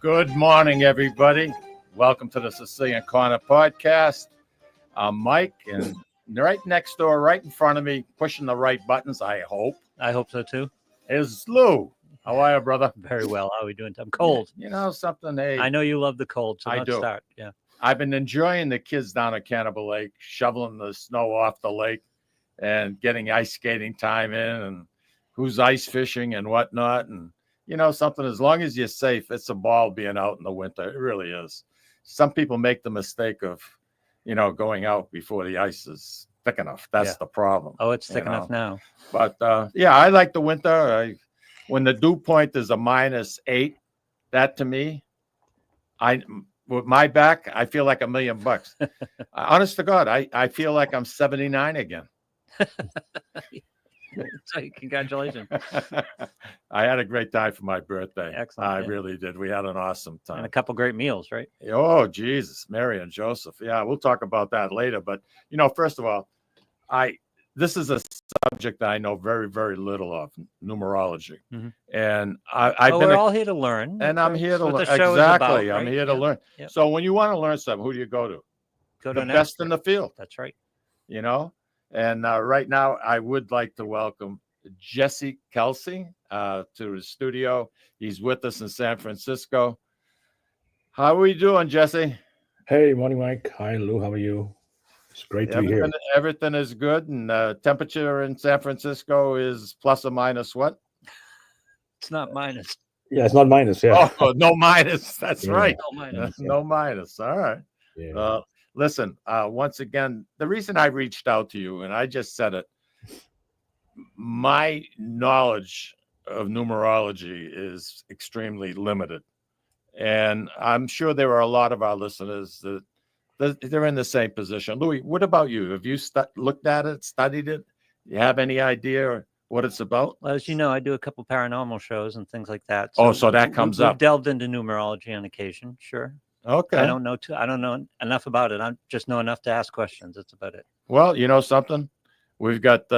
Good morning, everybody. Welcome to the Sicilian Corner podcast. I'm Mike, and right next door, right in front of me, pushing the right buttons, I hope so too. is Lou. How are you, brother? Very well. How are we doing? I'm cold. You know something? Hey, I know you love the cold, so I let's do. start. Yeah. I've been enjoying the kids down at Cannibal Lake, shoveling the snow off the lake and getting ice skating time in, and who's ice fishing and whatnot. And you know something, as long as you're safe, it's a ball being out in the winter. It really is. Some people make the mistake of, going out before the ice is thick enough. That's the problem. Oh, it's thick enough now. But I like the winter. When the dew point is a -8, that to me, with my back, I feel like $1 million. Honest to God, I feel like I'm 79 again. Congratulations. I had a great time for my birthday. Excellent. I really did. We had an awesome time. And a couple great meals, right? Oh, Jesus, Mary and Joseph. Yeah, we'll talk about that later. But, first of all, this is a subject that I know very, very little of, numerology. Mm-hmm. And we're all here to learn. And I'm here to learn. Exactly. I'm here to learn. Yep. So when you want to learn something, who do you go to? Go to the best in the field. That's right. And right now, I would like to welcome Jesse Kalsi to the studio. He's with us in San Francisco. How are we doing, Jesse? Hey, morning, Mike. Hi, Lou. How are you? It's great to be here. Everything is good, and temperature in San Francisco is plus or minus what? It's not minus. Yeah, it's not minus. Yeah. Oh, no minus. That's right. No minus. No minus. All right. Yeah. Listen, once again, the reason I reached out to you, and I just said it, my knowledge of numerology is extremely limited. And I'm sure there are a lot of our listeners that they're in the same position. Louis, what about you? Have you looked at it, studied it? You have any idea what it's about? Well, as you know, I do a couple paranormal shows and things like that. So that comes up. We've delved into numerology on occasion, sure. Okay. I don't know enough about it. I just know enough to ask questions. That's about it. Well, you know something? We've got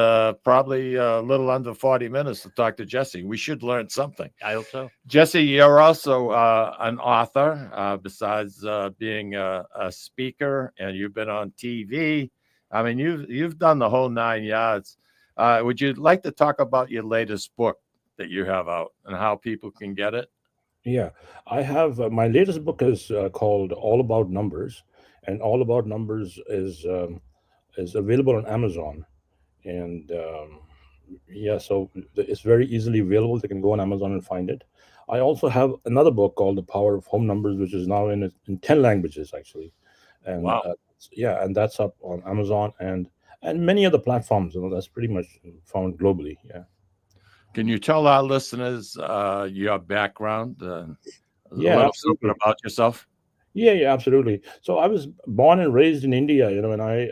probably a little under 40 minutes to talk to Jesse. We should learn something. I hope so. Jesse, you're also an author, besides being a speaker, and you've been on TV. I mean, you've done the whole 9 yards. Would you like to talk about your latest book that you have out and how people can get it? Yeah, I have my latest book is called All About Numbers, and All About Numbers is available on Amazon, and so it's very easily available. They can go on Amazon and find it. I also have another book called The Power of Home Numbers, which is now in 10 languages actually, and wow. And that's up on Amazon and many other platforms. That's pretty much found globally. Yeah. Can you tell our listeners your background? A little something about yourself? Yeah, absolutely. So I was born and raised in India, and I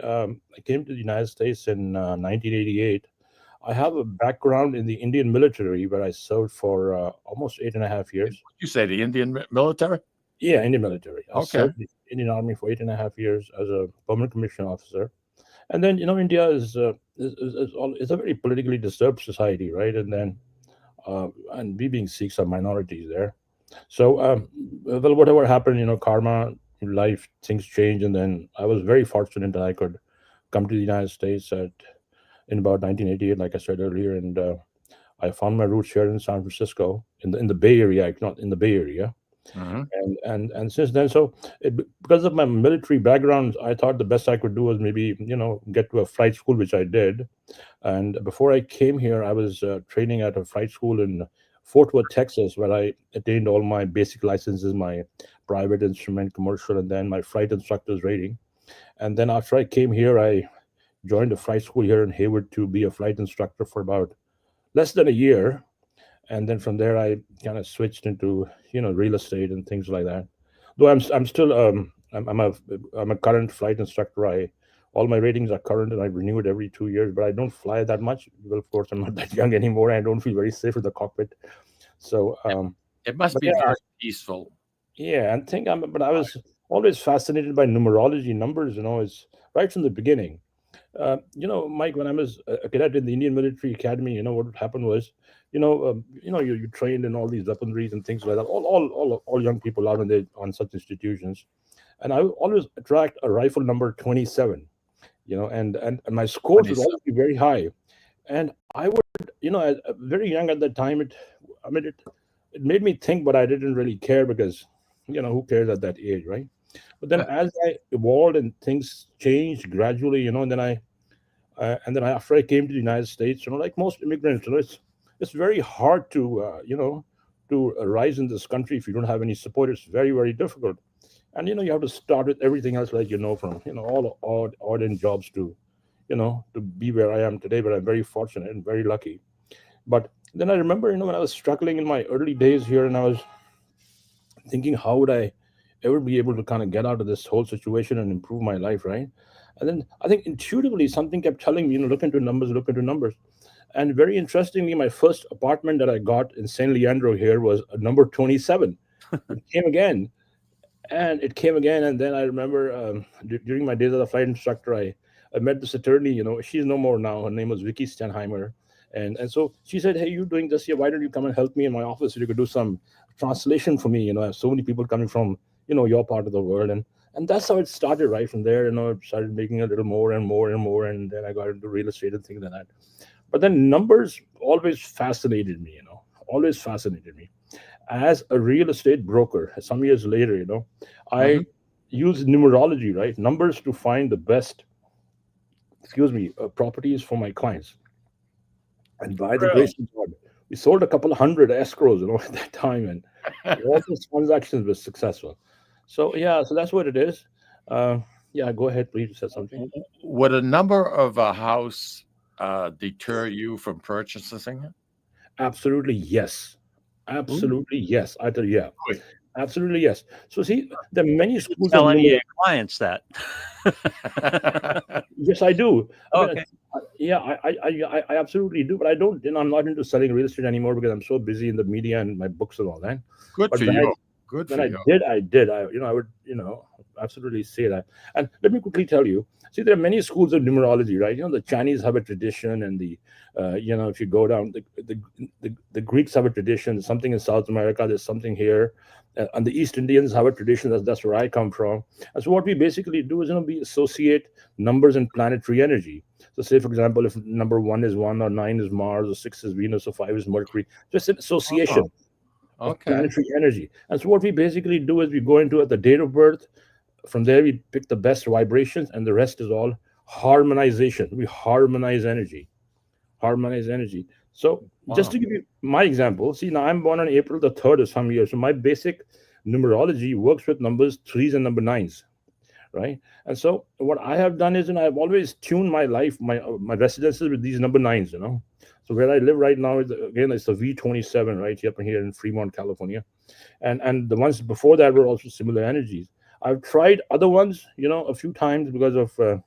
came to the United States in 1988. I have a background in the Indian military where I served for almost 8.5 years. You say the Indian military? Yeah, Indian military. I Okay. served the Indian Army for 8.5 years as a permanent commissioned officer. And then, India is a very politically disturbed society, right? And then, and we being Sikhs are minorities there. So, whatever happened, karma, in life, things change. And then I was very fortunate that I could come to the United States in about 1988, like I said earlier. And I found my roots here in San Francisco, in the Bay Area, not in the Bay Area. Mm-hmm. And since then, because of my military background, I thought the best I could do was maybe get to a flight school, which I did. And before I came here, I was training at a flight school in Fort Worth, Texas, where I attained all my basic licenses, my private instrument, commercial, and then my flight instructor's rating. And then after I came here, I joined a flight school here in Hayward to be a flight instructor for about less than a year. And then from there, I kind of switched into real estate and things like that. Though I'm still I'm a current flight instructor. All my ratings are current, and I renew it every 2 years. But I don't fly that much. Well, of course, I'm not that young anymore. And I don't feel very safe in the cockpit. So it must be very peaceful. Yeah, but I was always fascinated by numerology, numbers. It's right from the beginning. Mike, when I was a cadet in the Indian Military Academy, what happened was, you trained in all these weaponries and things like that. All young people are when they on such institutions, and I would always attract a rifle number 27. And my scores would 27. always be very high, and I would, very young at that time. I mean, it made me think, but I didn't really care because, who cares at that age, right? But then as I evolved and things changed gradually, and then after I came to the United States, like most immigrants, it's very hard to to rise in this country if you don't have any support. It's very, very difficult, and you have to start with everything else, like from all odd end jobs to to be where I am today. But I'm very fortunate and very lucky. But then I remember, when I was struggling in my early days here, and I was thinking, how would I ever be able to kind of get out of this whole situation and improve my life, right? And then I think intuitively something kept telling me, look into numbers, look into numbers. And very interestingly, my first apartment that I got in San Leandro here was a number 27. It came again, and it came again. And then I remember, during my days as a flight instructor, I met this attorney. She's no more now. Her name was Vicky Stenheimer. And so she said, hey, you're doing this here. Why don't you come and help me in my office? So you could do some translation for me. I have so many people coming from, your part of the world. And that's how it started, right? From there, I started making a little more and more and more. And then I got into real estate and things like that. But then numbers always fascinated me, always fascinated me. As a real estate broker, some years later, Mhm. I use numerology, right? Numbers to find the best, properties for my clients. And by the Really? grace of God, we sold a couple of hundred escrows, at that time, and all those transactions were successful. So yeah, so that's what it is. Uh, yeah, go ahead, please. You said something. Would a number of a house deter you from purchasing it? Absolutely yes. Ooh. Absolutely yes. I tell you, yeah, Really? absolutely yes. So see, there are many You schools of tell any of numerology. your clients that. Yes, I do. I mean, Okay. yeah, I absolutely do. But I don't. I'm not into selling real estate anymore because I'm so busy in the media and my books and all that. Good But for you. Good when for I you. did, I did. I would, absolutely say that. And let me quickly tell you. See, there are many schools of numerology, right? The Chinese have a tradition, and if you go down, the Greeks have a tradition. Something in South America, there's something here, and the East Indians have a tradition. That's where I come from. And so what we basically do is, we associate numbers and planetary energy. So, say for example, if number 1 is 1, or 9 is Mars, or 6 is Venus, or 5 is Mercury, just an Oh, association of okay. planetary energy. And so what we basically do is we go into at the date of birth. From there, we pick the best vibrations, and the rest is all harmonization. We harmonize energy, harmonize energy. So just Wow. to give you my example, see, now I'm born on April the 3rd of some year. So my basic numerology works with numbers threes and number nines, right? And so what I have done is, I've always tuned my life, my residences with these number nines. So where I live right now is, again, it's the V27, right up here in Fremont, California, and the ones before that were also similar energies. I've tried other ones, a few times because of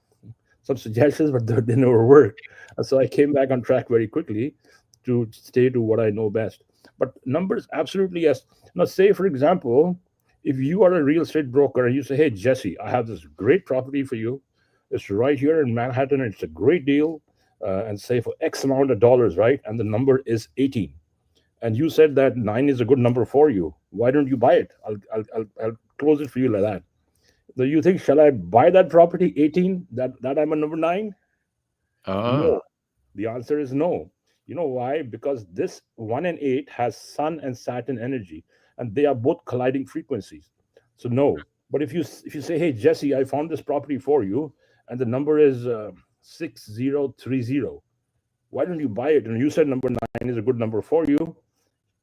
some suggestions, but they never worked. And so I came back on track very quickly to stay to what I know best. But numbers, absolutely yes. Now, say for example, if you are a real estate broker and you say, "Hey Jesse, I have this great property for you. It's right here in Manhattan. It's a great deal, and say for X amount of dollars, right?" And the number is 18, and you said that 9 is a good number for you. Why don't you buy it? I'll close it for you like that. So you think, shall I buy that property 18? That I'm a number 9? Ah, No. The answer is no. You know why? Because this 1 and 8 has Sun and Saturn energy, and they are both colliding frequencies. So no. But if you say, "Hey Jesse, I found this property for you, and the number is 6030," why don't you buy it? And you said number 9 is a good number for you.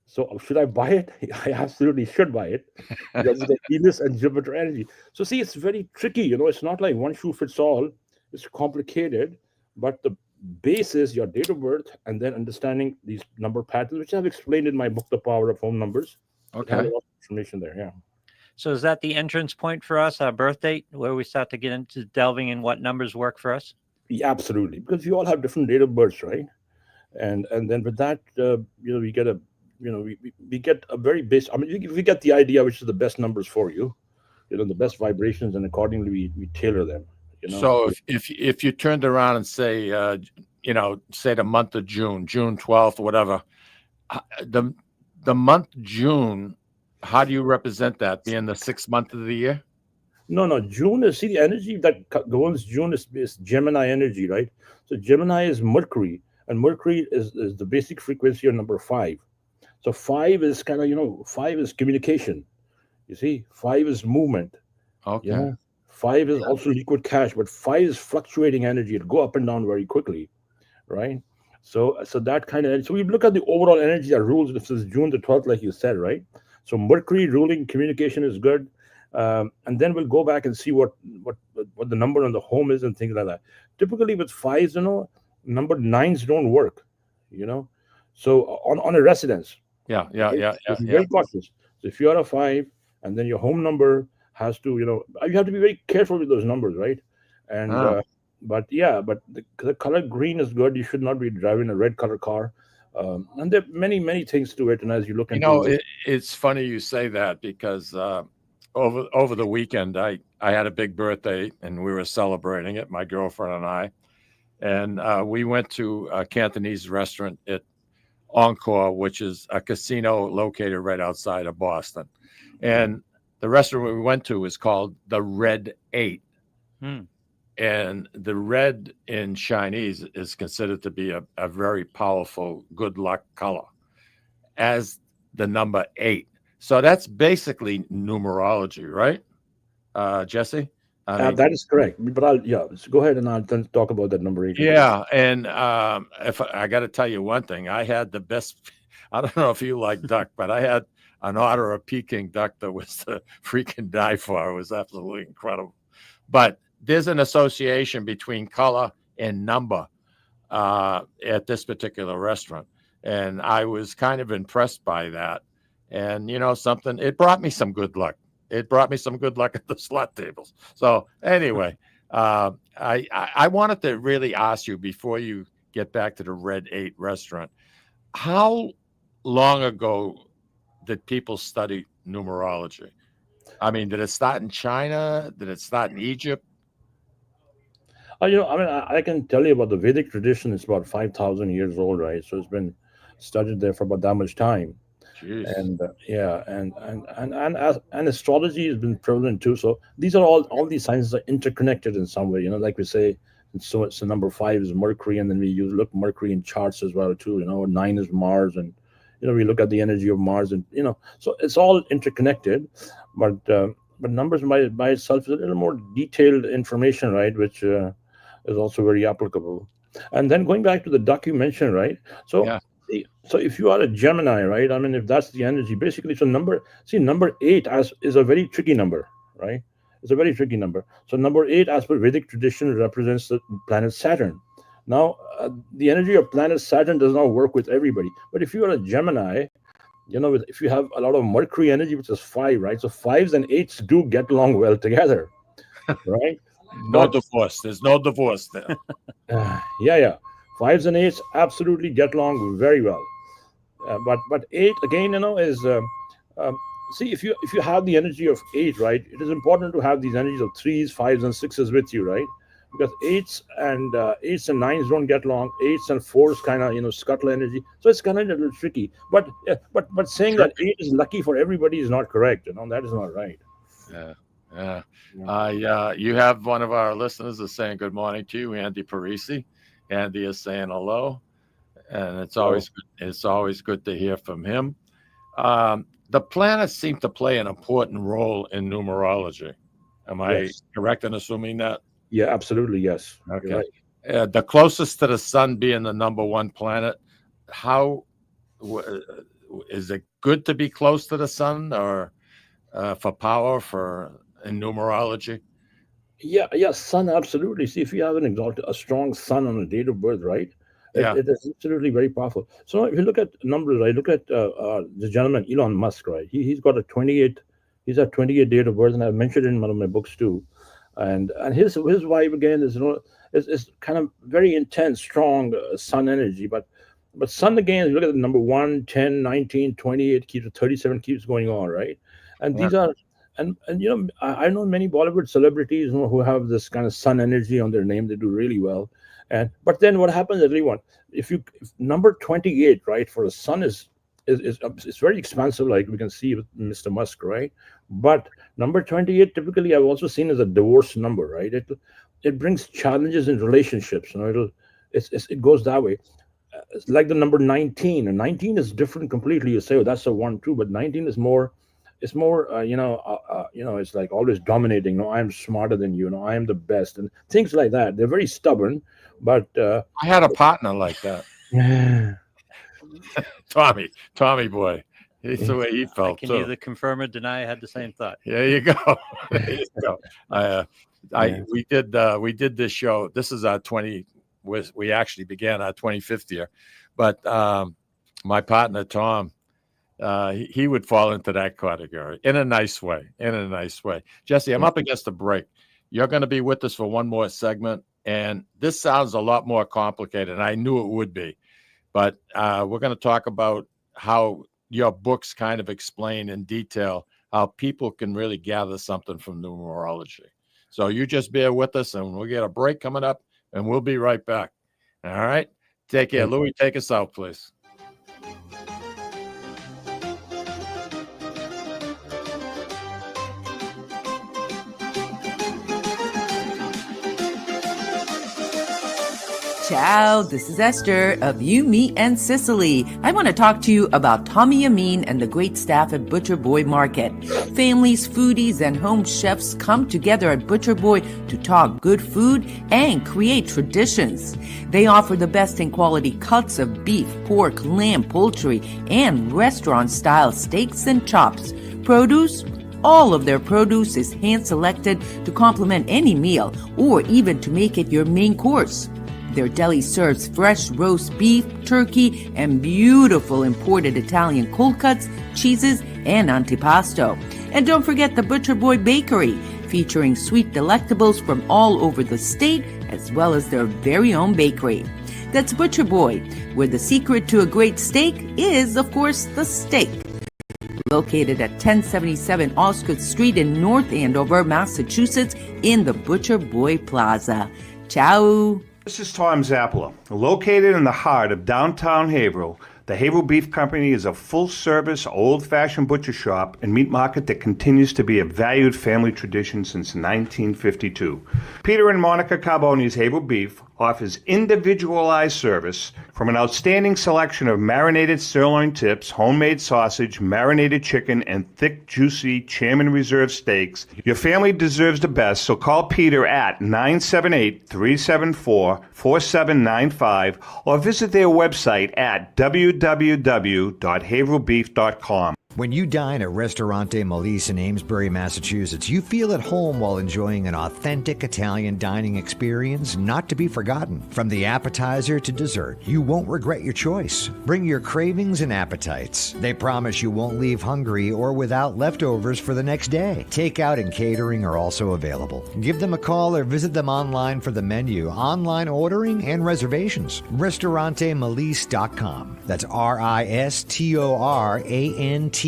So should I buy it? I absolutely should buy it because it's got Venus and Jupiter energy. So see, it's very tricky. It's not like one shoe fits all. It's complicated, but the base is your date of birth, and then understanding these number patterns, which I've explained in my book, The Power of Home Numbers. It has a okay. lot of information there. Yeah, So is that the entrance point for us, our birth date, where we start to get into delving in what numbers work for us? yeah, absolutely. Because we all have different date of births, right? And then with that, we get a we get a very base. I mean, we get the idea which is the best numbers for you, the best vibrations, and accordingly we tailor them. So if you turned around and say, say the month of June, June 12th, whatever, the month June, how do you represent that? Being the 6th month of the year? No, June is, see, the energy that governs June is Gemini energy, right? So Gemini is Mercury, and Mercury is the basic frequency of number five. So five is kind of, five is communication. You see, five is movement. You Okay. know, five is also liquid cash, but five is fluctuating energy. It go up and down very quickly, right? So that kind of, so we look at the overall energy that rules. This is June the 12th, like you said, right? So Mercury ruling communication is good. And then we'll go back and see what the number on the home is and things like that. Typically with fives, number nines don't work, you know. So on a residence, Yeah. okay, so be very cautious. So if you are a five, and then your home number has to, you have to be very careful with those numbers, right? And Ah. but yeah, but the color green is good. You should not be driving a red color car. And there are many things to it. And as you look into, it's funny you say that because over the weekend I had a big birthday and we were celebrating it, my girlfriend and I, and we went to a Cantonese restaurant at Encore, which is a casino located right outside of Boston, and the restaurant we went to is called the Red 8. And the red in Chinese is considered to be a very powerful good luck color, as the number 8. So that's basically numerology, right, Jesse? I mean, that is correct. But so go ahead and I'll then talk about that number 8. yeah. And if I got to tell you one thing, I had the best. I don't know if you like duck, but I had an order of Peking duck that was to freaking die for. It was absolutely incredible. But there's an association between color and number at this particular restaurant. And I was kind of impressed by that. And something, it brought me some good luck. It brought me some good luck at the slot tables. So anyway, I wanted to really ask you before you get back to the Red 8 restaurant, how long ago did people study numerology? I mean, did it start in China? Did it start in Egypt? I can tell you about the Vedic tradition. It's about 5,000 years old, right? So it's been studied there for about that much time. Jeez. And yeah, and astrology has been prevalent too. So these are all these sciences are interconnected in some way. Like we say, so it's the number five is Mercury, and then we look Mercury in charts as well too. 9 is Mars, and we look at the energy of Mars, and so it's all interconnected. But numbers by itself is a little more detailed information, right? Which is also very applicable. And then going back to the duck you mentioned, right? So Yeah. so if you are a Gemini, right? I mean, if that's the energy, basically, so number 8 is a very tricky number, right? It's a very tricky number. So number 8, as per Vedic tradition, represents the planet Saturn. Now, the energy of planet Saturn does not work with everybody. But if you are a Gemini, if you have a lot of Mercury energy, which is 5, right? So 5s and 8s do get along well together, right? No divorce. There's no divorce there. Yeah. 5s and 8s absolutely get along very well. But 8 again, is see, if you have the energy of 8, right, it is important to have these energies of 3s, 5s, and 6s with you, right? Because 8s and 9s don't get along. 8s and 4s kind of scuttle energy, so it's kind of a little tricky. But saying that 8 is lucky for everybody is not correct. That is not right. Yeah. You have one of our listeners is saying good morning to you, Andy Parisi. Andy is saying hello, and it's always good to hear from him. The planets seem to play an important role in numerology. Am I correct in assuming that? Yeah, absolutely. Yes. Okay. Right. The closest to the sun being the number one planet, how is it good to be close to the sun, or for power in numerology? Yeah, sun, absolutely. See, if you have a strong sun on a date of birth, right? It is absolutely very powerful. So if you look at numbers, I look at the gentleman Elon Musk, right? He's got a 28. He's at 28 date of birth, and I've mentioned it in one of my books too. And his vibe again is kind of very intense, strong sun energy. But sun again, you look at the number 1, 10, 19, 28 keeps 37 keeps going on, right? And these are and I know many Bollywood celebrities who have this kind of sun energy on their name. They do really well. And but then what happens, everyone? If number 28, right, for a sun is it's very expensive, like we can see with Mr. Musk, right? But number 28 typically I've also seen as a divorce number, right? It brings challenges in relationships. It goes that way. It's like the number 19, and 19 is different completely. You say, oh, that's a 1 2, but 19 is more. It's more, it's like always dominating. No, I'm smarter than you. No, I am the best, and things like that. They're very stubborn, but I had a partner like that. Tommy boy. It's the way he felt. I can neither confirm or deny. I had the same thought. There you go. There you go. We did this show. This is our 20. We actually began our 25th year, but my partner Tom, he would fall into that category in a nice way. Jesse, I'm up against a break. You're going to be with us for one more segment, and this sounds a lot more complicated, and I knew it would be. But we're going to talk about how your books kind of explain in detail how people can really gather something from numerology. So you just bear with us, and we'll get a break coming up, and we'll be right back. All right? Take care. Louis, take us out, please. Ciao, this is Esther of You, Me, and Sicily. I want to talk to you about Tommy Amin and the great staff at Butcher Boy Market. Families, foodies, and home chefs come together at Butcher Boy to talk good food and create traditions. They offer the best in quality cuts of beef, pork, lamb, poultry, and restaurant-style steaks and chops. Produce? All of their produce is hand-selected to complement any meal or even to make it your main course. Their deli serves fresh roast beef, turkey, and beautiful imported Italian cold cuts, cheeses, and antipasto. And don't forget the Butcher Boy Bakery, featuring sweet delectables from all over the state, as well as their very own bakery. That's Butcher Boy, where the secret to a great steak is, of course, the steak. Located at 1077 Osgood Street in North Andover, Massachusetts, in the Butcher Boy Plaza. Ciao! This is Tom Zappala. Located in the heart of downtown Haverhill, the Haverhill Beef Company is a full-service, old-fashioned butcher shop and meat market that continues to be a valued family tradition since 1952. Peter and Monica Carboni's Haverhill Beef offers individualized service from an outstanding selection of marinated sirloin tips, homemade sausage, marinated chicken, and thick, juicy Chairman Reserve steaks. Your family deserves the best, so call Peter at 978-374-4795 or visit their website at www.haverhillbeef.com. When you dine at Ristorante Melisse in Amesbury, Massachusetts, you feel at home while enjoying an authentic Italian dining experience not to be forgotten. From the appetizer to dessert, you won't regret your choice. Bring your cravings and appetites. They promise you won't leave hungry or without leftovers for the next day. Takeout and catering are also available. Give them a call or visit them online for the menu, online ordering, and reservations. RistoranteMelisse.com. That's RistoranteMolise.com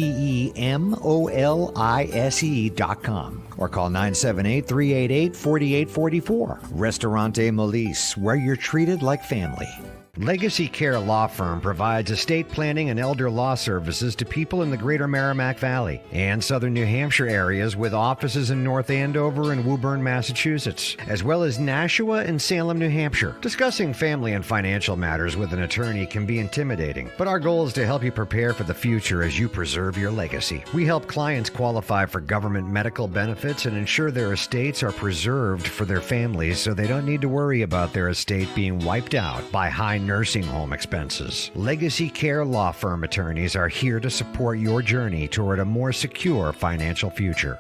or call 978-388-4844. Ristorante Melisse, where you're treated like family. Legacy Care Law Firm provides estate planning and elder law services to people in the greater Merrimack Valley and southern New Hampshire areas with offices in North Andover and Woburn, Massachusetts, as well as Nashua and Salem, New Hampshire. Discussing family and financial matters with an attorney can be intimidating, but our goal is to help you prepare for the future as you preserve your legacy. We help clients qualify for government medical benefits and ensure their estates are preserved for their families so they don't need to worry about their estate being wiped out by high nursing home expenses. Legacy Care Law Firm attorneys are here to support your journey toward a more secure financial future.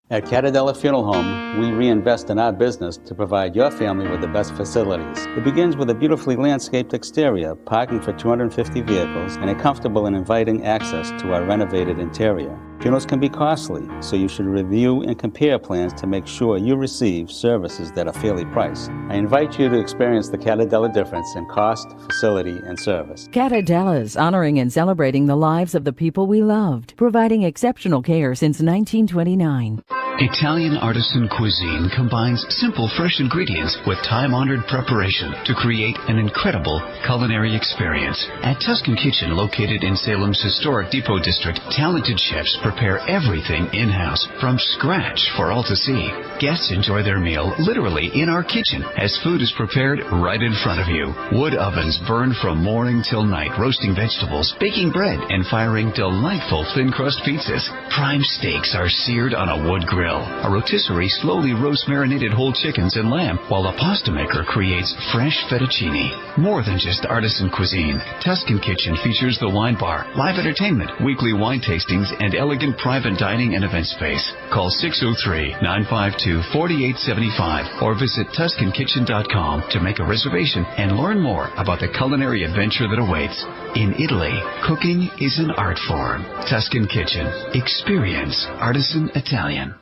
At Catadella Funeral Home, we reinvest in our business to provide your family with the best facilities. It begins with a beautifully landscaped exterior, parking for 250 vehicles, and a comfortable and inviting access to our renovated interior. Funerals can be costly, so you should review and compare plans to make sure you receive services that are fairly priced. I invite you to experience the Catadella difference in cost, facility, and service. Catadella's honoring and celebrating the lives of the people we loved, providing exceptional care since 1929. Italian artisan cuisine combines simple, fresh ingredients with time-honored preparation to create an incredible culinary experience. At Tuscan Kitchen, located in Salem's historic Depot District, talented chefs prepare everything in-house from scratch for all to see. Guests enjoy their meal literally in our kitchen as food is prepared right in front of you. Wood ovens burn from morning till night, roasting vegetables, baking bread, and firing delightful thin-crust pizzas. Prime steaks are seared on a wood grill. A rotisserie slowly roasts marinated whole chickens and lamb, while a pasta maker creates fresh fettuccine. More than just artisan cuisine, Tuscan Kitchen features the wine bar, live entertainment, weekly wine tastings, and elegant private dining and event space. Call 603-952-4875 or visit TuscanKitchen.com to make a reservation and learn more about the culinary adventure that awaits. In Italy, cooking is an art form. Tuscan Kitchen. Experience artisan Italian.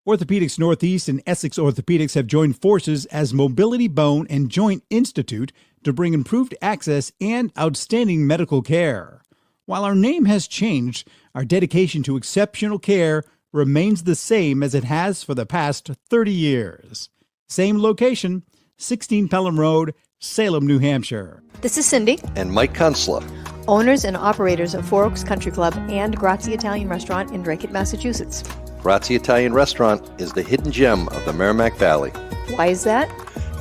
Orthopedics Northeast and Essex Orthopedics have joined forces as Mobility Bone and Joint Institute to bring improved access and outstanding medical care. While our name has changed, our dedication to exceptional care remains the same as it has for the past 30 years. Same location, 16 Pelham Road, Salem, New Hampshire. This is Cindy. And Mike Kunstler, Owners and operators of Four Oaks Country Club and Grazie Italian Restaurant in Drake, Massachusetts. Grazie Italian Restaurant is the hidden gem of the Merrimack Valley. Why is that?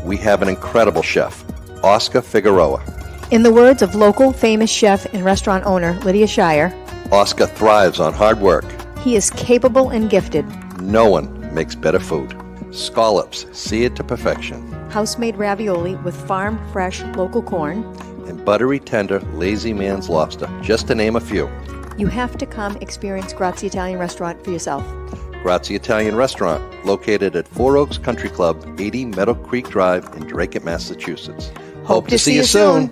We have an incredible chef, Oscar Figueroa. In the words of local famous chef and restaurant owner Lydia Shire, Oscar thrives on hard work. he is capable and gifted. No one makes better food. Scallops, seared to perfection. House-made ravioli with farm-fresh local corn. And buttery, tender, lazy man's lobster, just to name a few. You have to come experience Grazie Italian Restaurant for yourself. Grazie Italian Restaurant, located at Four Oaks Country Club, 80 Meadow Creek Drive in Drake, Massachusetts. Hope to see you soon.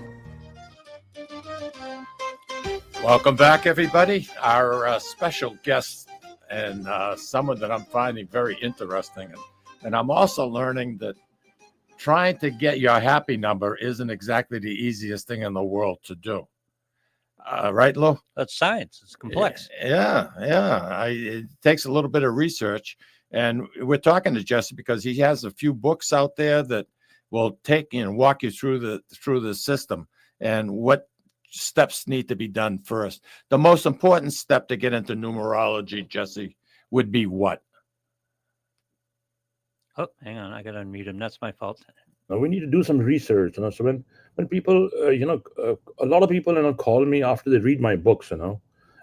Welcome back, everybody. Our special guest and someone that I'm finding very interesting. And I'm also learning that trying to get your happy number isn't exactly the easiest thing in the world to do. Right, Lou? That's science. It's complex. Yeah. It takes a little bit of research. And we're talking to Jesse because he has a few books out there that will walk you through the system and what steps need to be done first. The most important step to get into numerology, Jesse, would be what? Oh, hang on. I got to unmute him. That's my fault. Now we need to do some research. So when people, a lot of people, call me after they read my books,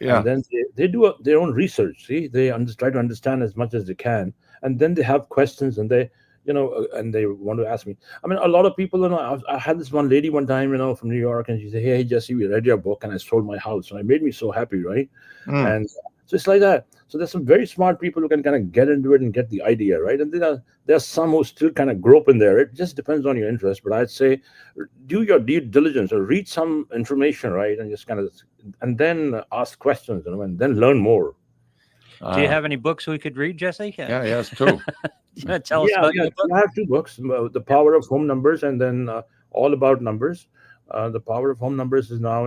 Yeah. and then they do their own research. See, they try to understand as much as they can, and then they have questions, and they want to ask me. I mean, a lot of people, I had this one lady one time, from New York, and she said, "Hey, Jesse, we read your book, and I sold my house," and it made me so happy, right? And so it's like that. So there's some very smart people who can kind of get into it and get the idea, right? And then there's some who still kind of grope in there. It just depends on your interest. But I'd say do your due diligence or read some information, right? And just and then ask questions, and then learn more. Do you have any books we could read, Jesse? Yeah, he has two. Tell us about your book. I have two books, The Power of Home Numbers and then All About Numbers. The Power of Home Numbers is now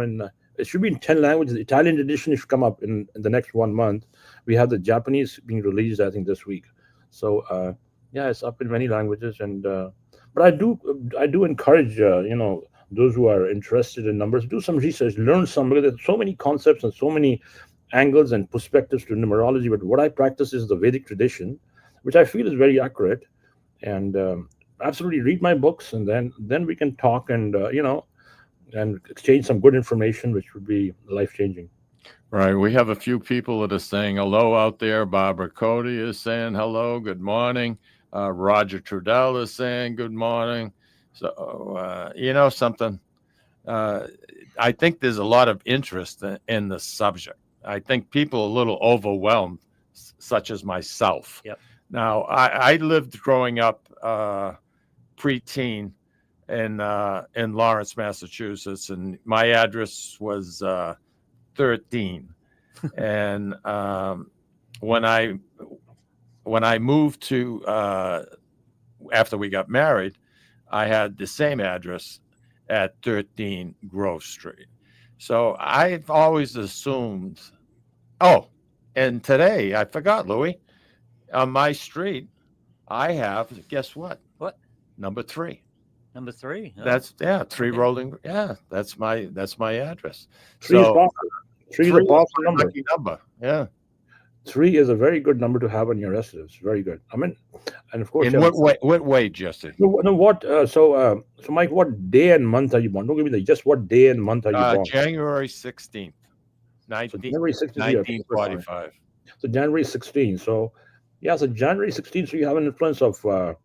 it should be in 10 languages. The Italian edition should come up in the next 1 month. We have the Japanese being released, I think, this week. So, it's up in many languages. And but I do encourage, those who are interested in numbers, do some research, learn some, because there's so many concepts and so many angles and perspectives to numerology. But what I practice is the Vedic tradition, which I feel is very accurate. And absolutely read my books, and then we can talk and and exchange some good information, which would be life-changing. Right. We have a few people that are saying hello out there. Barbara Cody is saying hello. Good morning. Roger Trudell is saying good morning. So, something. I think there's a lot of interest in the subject. I think people are a little overwhelmed, such as myself. Yep. Now, I lived growing up preteen in Lawrence, Massachusetts, and my address was 13. And when I moved to after we got married, I had the same address at 13 Grove Street. So I've always assumed. Oh, and today I forgot, Louis. On my street, I have, guess what? What? Number 3. Number 3. Oh, That's 3 okay. rolling. Yeah, that's my address. 3 is So powerful. 3 is a powerful number. lucky number. Yeah. 3 is a very good number to have on your residence. Very good. I mean, and of course, In what way, Jesse? No, what? So Mike, what day and month are you born? Don't give me just what day and month are you born? January 16th, 1945. So January 16th. So yeah, so January 16th. So you have an influence of, we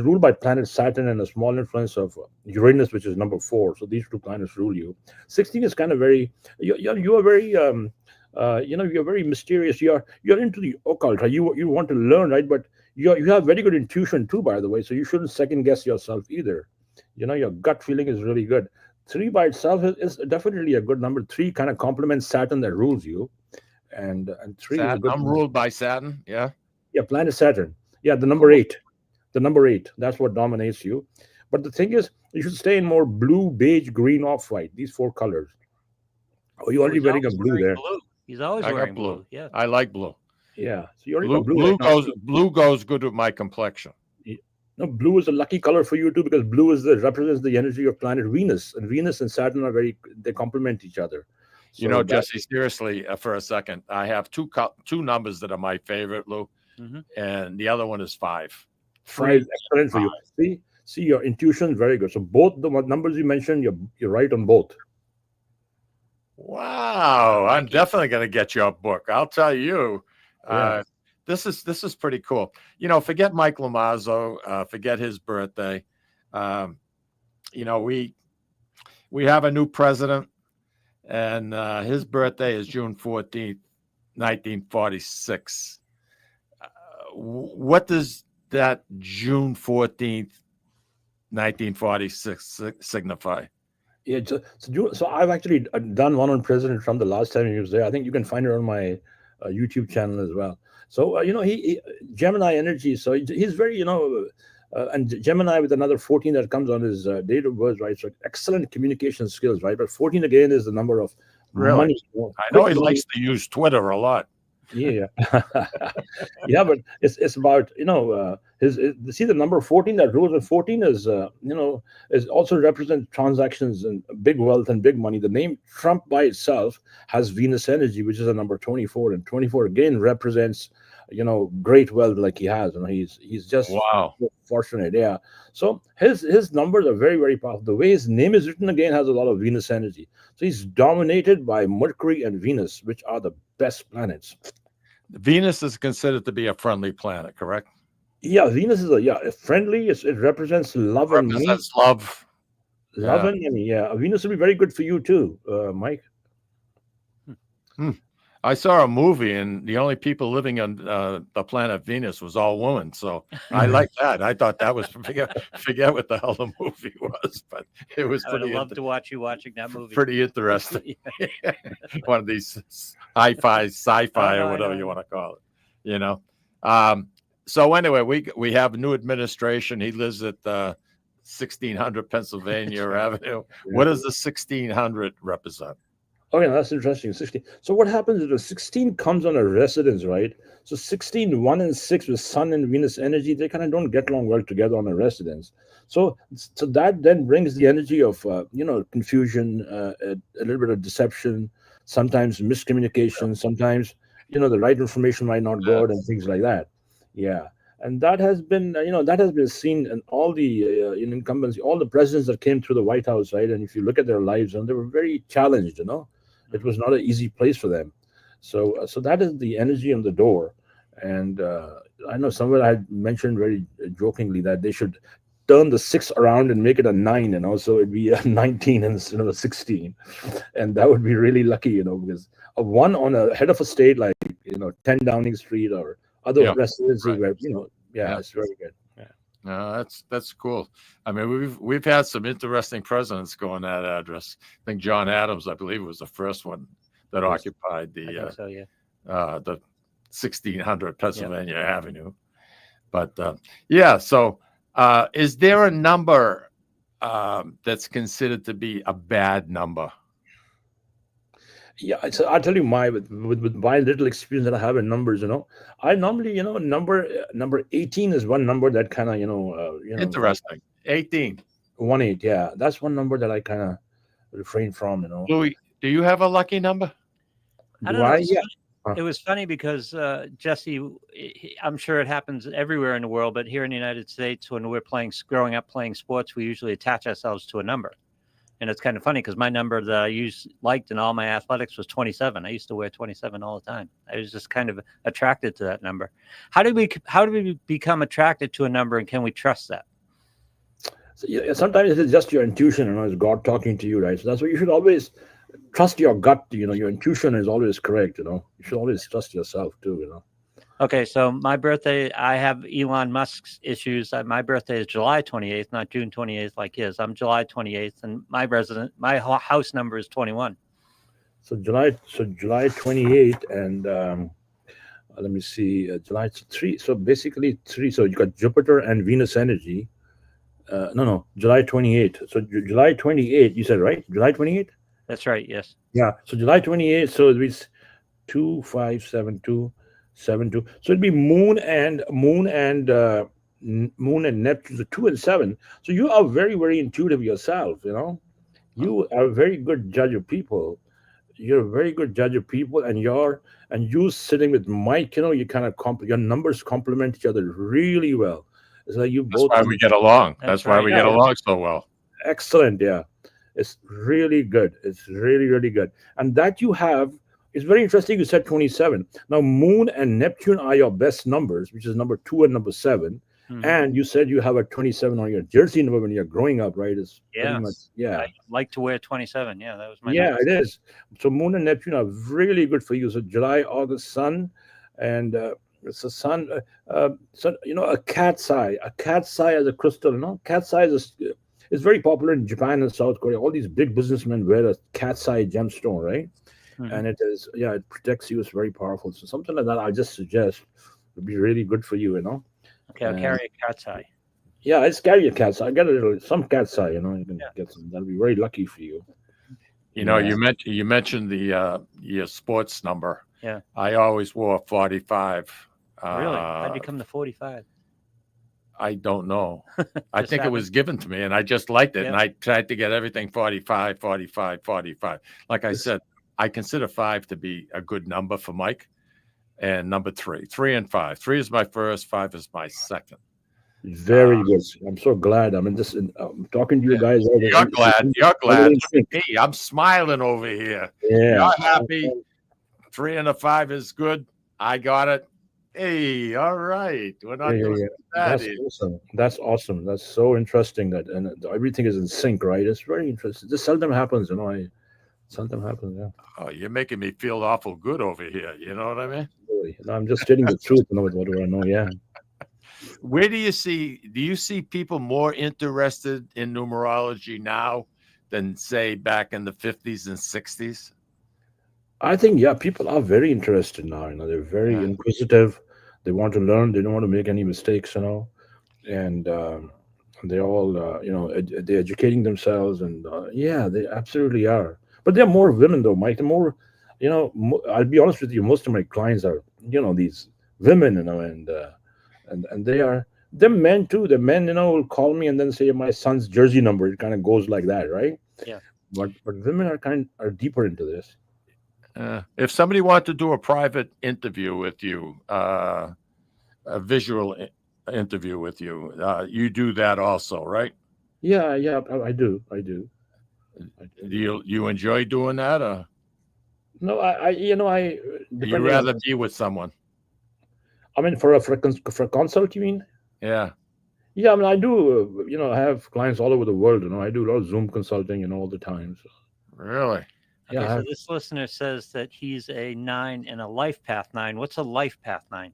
ruled by planet Saturn and a small influence of Uranus, which is number 4. So these 2 planets rule you. 16 is kind of very. You are very. You're very mysterious. You're into the occult. Right? You want to learn, right? But you have very good intuition too, by the way. So you shouldn't second guess yourself either. Your gut feeling is really good. 3 by itself is definitely a good number. 3 kind of complements Saturn that rules you, and 3 Saturn, is a good. I'm ruled by Saturn. Yeah. Yeah, planet Saturn. Yeah, the number 8. The number 8. That's what dominates you. But the thing is, you should stay in more blue, beige, green, off-white. These 4 colors. Oh, you're already wearing a blue there. Blue. He's always wearing blue. Yeah. I like blue. Yeah. So you already blue, got blue. Blue goes good with my complexion. No, blue is a lucky color for you too, because blue represents the energy of planet Venus, and Venus and Saturn they complement each other. So Jesse, seriously, for a second, I have two numbers that are my favorite, Lou, and the other one is 5. 5 is excellent for you. See, your intuition is very good. So both the numbers you mentioned, you're right on both. Wow, I'm definitely going to get your book. I'll tell you. Yeah. This is pretty cool. Forget Mike Lamazzo, forget his birthday. We have a new president, and his birthday is June 14th, 1946. What does that June 14th, 1946 signify? Yeah, so I've actually done one on President Trump the last time he was there. I think you can find it on my YouTube channel as well. So he Gemini energy. So he's very and Gemini with another 14 that comes on his date of birth, right? So excellent communication skills, right? But 14 again is the number of money. I know he likes to use Twitter a lot. Yeah. Yeah, but it's about see the number 14 that rules, and 14 is is also represents transactions and big wealth and big money. The name Trump by itself has Venus energy, which is a number 24, and 24 again represents great wealth like he has. He's just fortunate. Yeah. So his numbers are very, very powerful. The way his name is written again has a lot of Venus energy. So he's dominated by Mercury and Venus, which are the best planets. Venus is considered to be a friendly planet, correct? Yeah, Venus is friendly. It represents love and money. Love. Love and money. Yeah, Venus will be very good for you too, Mike. I saw a movie, and the only people living on the planet Venus was all women. So I like that. I thought that was forget what the hell the movie was, but it was. I would love to watch you watching that movie. Pretty interesting. One of these sci-fi, or whatever you want to call it. So anyway, we have a new administration. He lives at 1600 Pennsylvania Avenue. What does the 1600 represent? Okay, that's interesting. 16. So what happens is the 16 comes on a residence, right? So 16, 1 and 6 with Sun and Venus energy, they kind of don't get along well together on a residence. So that then brings the energy of confusion, a little bit of deception, sometimes miscommunication, sometimes the right information might not go out and things like that. Yeah. And that has been, seen in all the incumbents, all the presidents that came through the White House, right? And if you look at their lives, they were very challenged, It was not an easy place for them. So that is the energy on the door. And I know somewhere I had mentioned very jokingly that they should turn the 6 around and make it a 9, so it'd be a 19 instead of a 16. And that would be really lucky, because a 1 on a head of a state like, 10 Downing Street or other residences where, it's very good. Yeah. No, that's cool. I mean, we've had some interesting presidents go on that address. I think John Adams, I believe, was the first one that occupied the 1600 Pennsylvania Avenue. But yeah, so is there a number that's considered to be a bad number? Yeah, so I'll tell you with my little experience that I have in numbers, I normally, number 18 is one number that kind of, Interesting. 18. 1-8. Yeah, that's one number that I kind of refrain from, Louis, do you have a lucky number? I don't know. It was funny because Jesse, I'm sure it happens everywhere in the world, but here in the United States, when we're growing up playing sports, we usually attach ourselves to a number. And it's kind of funny because my number that I liked in all my athletics was 27. I used to wear 27 all the time. I was just kind of attracted to that number. How do we become attracted to a number, and can we trust that? So, yeah, sometimes it is just your intuition, it's God talking to you, right? So that's why you should always trust your gut. Your intuition is always correct. You should always trust yourself too. Okay, so my birthday, I have Elon Musk's issues. My birthday is July 28th, not June 28th like his. I'm July 28th, and my house number is 21. So July 28th, and let me see, July 3. So basically 3. So you got Jupiter and Venus energy. No, July 28th. So July 28th, you said, right? July 28th? That's right, yes. Yeah, so July 28th, so it was 2572. 7-2. So it'd be Moon and Neptune, the 2 and 7. So you are very, very intuitive yourself. You are a very good judge of people. You're a very good judge of people, and you sitting with Mike. You kind of your numbers complement each other really well. It's like you both. That's why we get along. That's why we get along so well. Excellent. Yeah, it's really good. It's really, really good, and that you have. It's very interesting. You said 27. Now, Moon and Neptune are your best numbers, which is number 2 and number 7. Mm-hmm. And you said you have a 27 on your jersey number when you're growing up, right? It's pretty much, I like to wear 27. Yeah, that was my number. It is. So Moon and Neptune are really good for you. So July, August, Sun, and it's a Sun. A cat's eye. A cat's eye as a crystal. Cat's eye is very popular in Japan and South Korea. All these big businessmen wear a cat's eye gemstone, right? Mm-hmm. And it protects you. It's very powerful. So something like that, I just suggest would be really good for you. Okay, I'll carry a cat's eye. Yeah, let's carry a cat's eye. I got some cat's eye. You can get some. That'll be very lucky for you. You mentioned your sports number. Yeah, I always wore 45. Really? How'd you come to 45? I don't know. I think it was given to me, and I just liked it, and I tried to get everything 45, 45, 45. Like I said, I consider 5 to be a good number for Mike, and number 3 and 5. 3 is my first, 5 is my second. Very good. I'm so glad. I'm talking to you guys. You're glad. Look at me. I'm smiling over here. Yeah. You're happy. 3 and a 5 is good. I got it. Hey, all right. We're not doing that. That's awesome. That's so interesting and everything is in sync, right? It's very interesting. This seldom happens, Something happens, yeah. Oh, you're making me feel awful good over here. You know what I mean? Really? No, I'm just stating the truth. What do I know? Yeah. Where do you see people more interested in numerology now than, say, back in the 50s and 60s? I think, people are very interested now. They're very inquisitive. They want to learn. They don't want to make any mistakes, and they're all, they're educating themselves, and they absolutely are. But there are more women, though, Mike. The more, I'll be honest with you, most of my clients are, these women, and they're men too. The men, will call me and then say my son's jersey number. It kind of goes like that, right? Yeah. But women are deeper into this. If somebody wanted to do a private interview with you, a visual interview with you, you do that also, right? Yeah, I do. Do you enjoy doing that? Or? No, I. You'd rather be with someone. I mean, for a consult, you mean? Yeah. Yeah, I mean, I do. I have clients all over the world. I do a lot of Zoom consulting, all the time. So. Really? Okay, so this listener says that he's a 9 and a life path 9. What's a life path 9?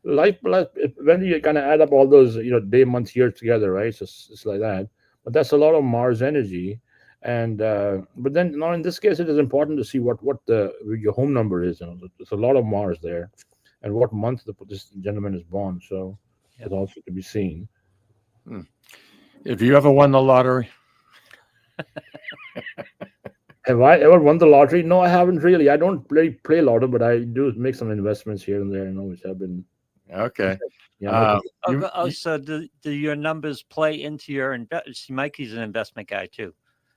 Life, when you kind of add up all those, day, month, year together, right? So it's like that. But that's a lot of Mars energy. And but then now in this case, it is important to see what your home number is. There's a lot of Mars there, and what month this gentleman is born. So it's also to be seen. Have you ever won the lottery? Have I ever won the lottery? No, I haven't really. I don't play lotto, but I do make some investments here and there, which have been okay. So do your numbers play into your investment? Mikey's an investment guy too.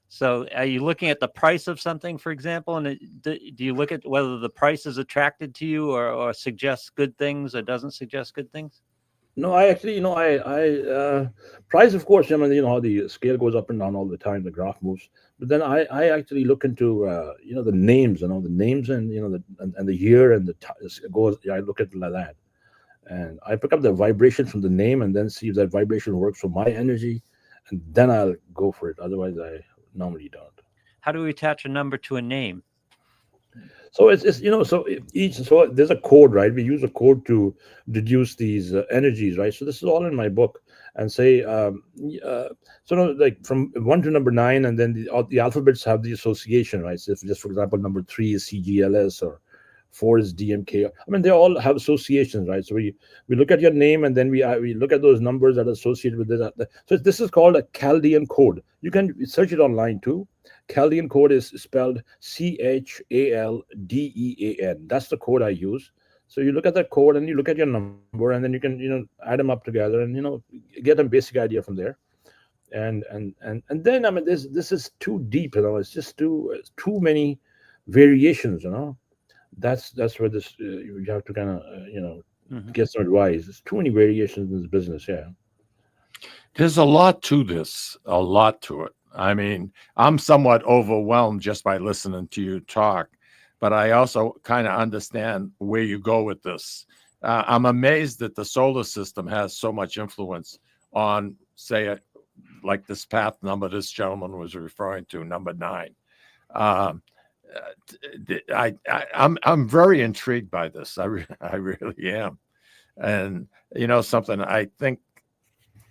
So are you looking at the price of something, for example, and do you look at whether the price is attracted to you or suggests good things or doesn't suggest good things? No, I actually, price, of course, how the scale goes up and down all the time, the graph moves. But then I actually look into, the names, the names and, and the year and goes, I look at it like that. And I pick up the vibration from the name and then see if that vibration works for my energy. And then I'll go for it. Otherwise, I normally don't. How do we attach a number to a name? So it's so there's a code, right? We use a code to deduce these energies, right? So this is all in my book, and say like from 1 to number 9, and then the alphabets have the association, right? So if just for example, number 3 is CGLS or 4 is DMK. I mean, they all have associations, right? So we look at your name, and then we look at those numbers that are associated with this. So this is called a Chaldean code. You can search it online too. Chaldean code is spelled CHALDEAN. That's the code I use. So you look at that code and you look at your number, and then you can add them up together and get a basic idea from there. And then I mean this is too deep, it's just too many variations, That's where this you have to kind of get some advice. There's too many variations in this business. Yeah, there's a lot to this, a lot to it. I mean, I'm somewhat overwhelmed just by listening to you talk, but I also kind of understand where you go with this. I'm amazed that the solar system has so much influence on, say, like this path number this gentleman was referring to, number 9. I'm very intrigued by this. I really am. And something, I think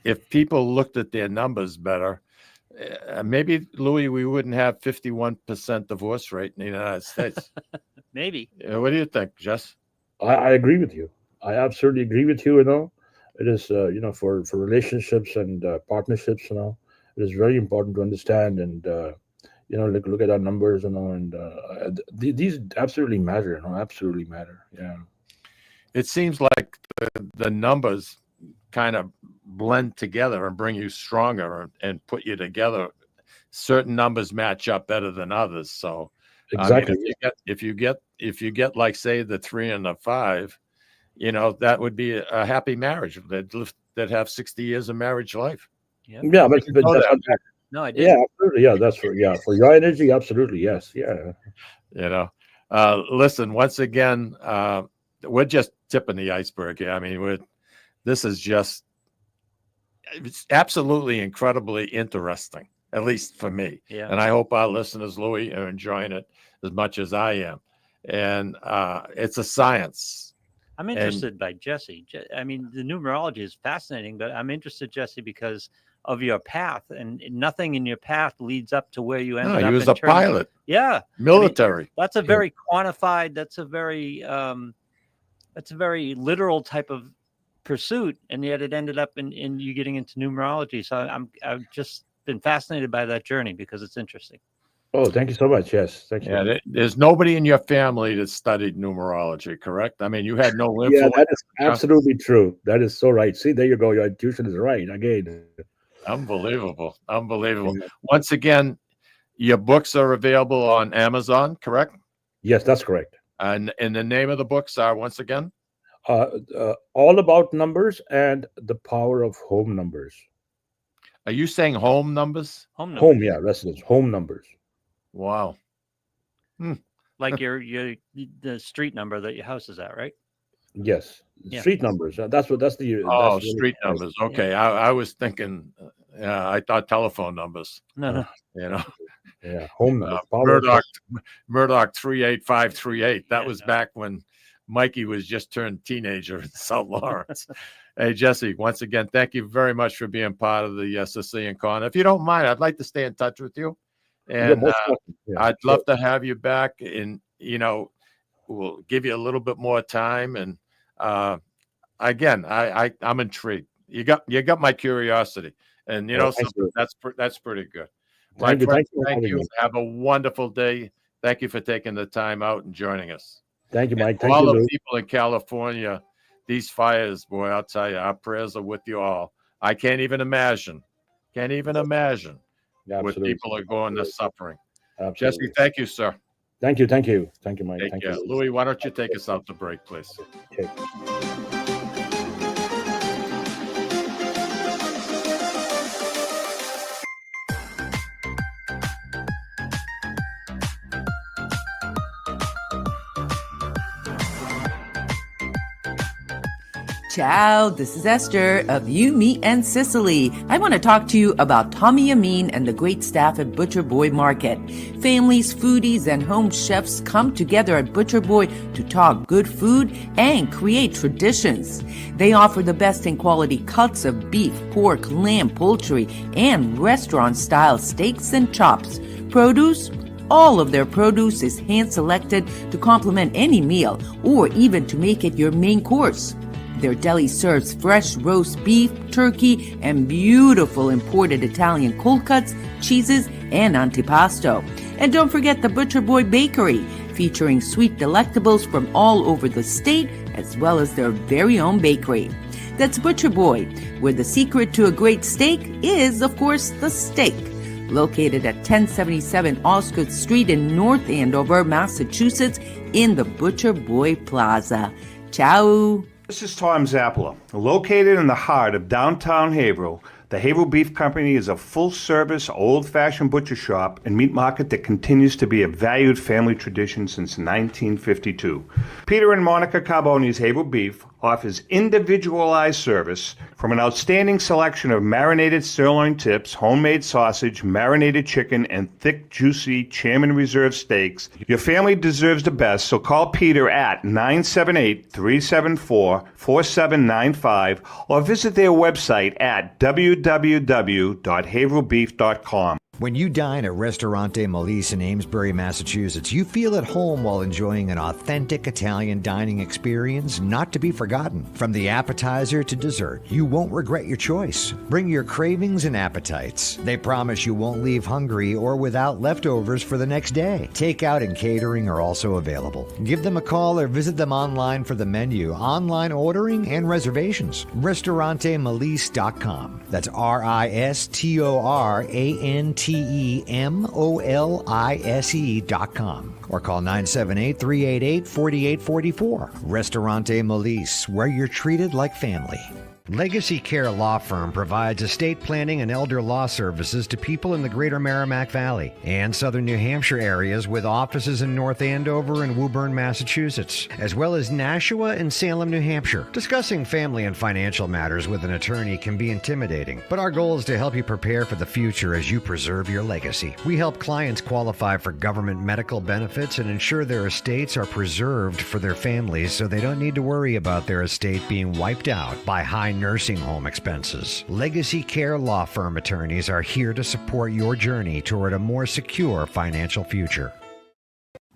if people looked at their numbers better, maybe, Louis, we wouldn't have 51% divorce rate in the United States. Maybe. What do you think, Jess? I agree with you. I absolutely agree with you. It is for relationships and partnerships. It is very important to understand and look at our numbers, and these absolutely matter. Absolutely matter. Yeah. It seems like the numbers kind of blend together and bring you stronger and put you together. Certain numbers match up better than others. So exactly, if you get like, say, the 3 and the 5, that would be a happy marriage that have 60 years of marriage life. Yeah, but no, I didn't. Yeah, absolutely. Yeah, that's for your energy. Absolutely, yes. Yeah. Listen, once again, we're just tipping the iceberg here. I mean, this is just, it's absolutely incredibly interesting, at least for me. Yeah. And I hope our listeners, Louis, are enjoying it as much as I am. And it's a science. I'm interested by Jesse. I mean, the numerology is fascinating, but I'm interested, Jesse, because of your path, and nothing in your path leads up to where you ended up. He was a pilot. Yeah. Military. I mean, that's a very quantified, that's a very literal type of pursuit, and yet it ended up in you getting into numerology. So I've just been fascinated by that journey because it's interesting. Oh, thank you so much. Yes, thank you. Yeah, there's nobody in your family that studied numerology, correct? I mean, you had no influence. Yeah, that is absolutely true. That is so right. See, there you go. Your intuition is right again. Unbelievable. Once again, your books are available on Amazon, correct? Yes, that's correct. And the name of the books are, once again, All About Numbers and The Power of Home Numbers. Are you saying home numbers? Home, yeah, residence, home numbers. Wow. Like the street number that your house is at, right? Yes. Street numbers. That's the street numbers. Okay. Yeah. I was thinking, I thought telephone numbers. No. Yeah. Home numbers. Murdoch 38538. That was back when Mikey was just turned teenager in South Lawrence. Hey, Jesse, once again, thank you very much for being part of the Sicilian Con. If you don't mind, I'd like to stay in touch with you. And I'd love to have you back, and we'll give you a little bit more time. And Again, I'm intrigued. You got my curiosity, and something that's pretty good. My friend, thank you. Have a wonderful day. Thank you for taking the time out and joining us. Thank you, Mike. Thank all the people in California, these fires, boy, I'll tell you, our prayers are with you all. I can't even imagine what people are going to suffering. Absolutely. Jesse, thank you, sir. Thank you, Mike. Thank you. Louis, why don't you take us out to break, please? Okay. Ciao, this is Esther of You, Me, and Sicily. I want to talk to you about Tommy Amin and the great staff at Butcher Boy Market. Families, foodies, and home chefs come together at Butcher Boy to talk good food and create traditions. They offer the best in quality cuts of beef, pork, lamb, poultry, and restaurant-style steaks and chops. Produce? All of their produce is hand-selected to complement any meal or even to make it your main course. Their deli serves fresh roast beef, turkey, and beautiful imported Italian cold cuts, cheeses, and antipasto. And don't forget the Butcher Boy Bakery, featuring sweet delectables from all over the state, as well as their very own bakery. That's Butcher Boy, where the secret to a great steak is, of course, the steak. Located at 1077 Osgood Street in North Andover, Massachusetts, in the Butcher Boy Plaza. Ciao! This is Tom Zappala. Located in the heart of downtown Haverhill, the Haverhill Beef Company is a full-service, old-fashioned butcher shop and meat market that continues to be a valued family tradition since 1952. Peter and Monica Carboni's Haverhill Beef offers individualized service from an outstanding selection of marinated sirloin tips, homemade sausage, marinated chicken, and thick, juicy Chairman Reserve steaks. Your family deserves the best, so call Peter at 978-374-4795 or visit their website at www.haverhillbeef.com. When you dine at Ristorante Melisse in Amesbury, Massachusetts, you feel at home while enjoying an authentic Italian dining experience not to be forgotten. From the appetizer to dessert, you won't regret your choice. Bring your cravings and appetites. They promise you won't leave hungry or without leftovers for the next day. Takeout and catering are also available. Give them a call or visit them online for the menu, online ordering, and reservations. RistoranteMelisse.com. That's RistoranteMolise.com or call 978-388-4844. Ristorante Melisse, where you're treated like family. Legacy Care Law Firm provides estate planning and elder law services to people in the greater Merrimack Valley and southern New Hampshire areas, with offices in North Andover and Woburn, Massachusetts, as well as Nashua and Salem, New Hampshire. Discussing family and financial matters with an attorney can be intimidating, but our goal is to help you prepare for the future as you preserve your legacy. We help clients qualify for government medical benefits and ensure their estates are preserved for their families so they don't need to worry about their estate being wiped out by high nursing home expenses. Legacy Care Law Firm attorneys are here to support your journey toward a more secure financial future.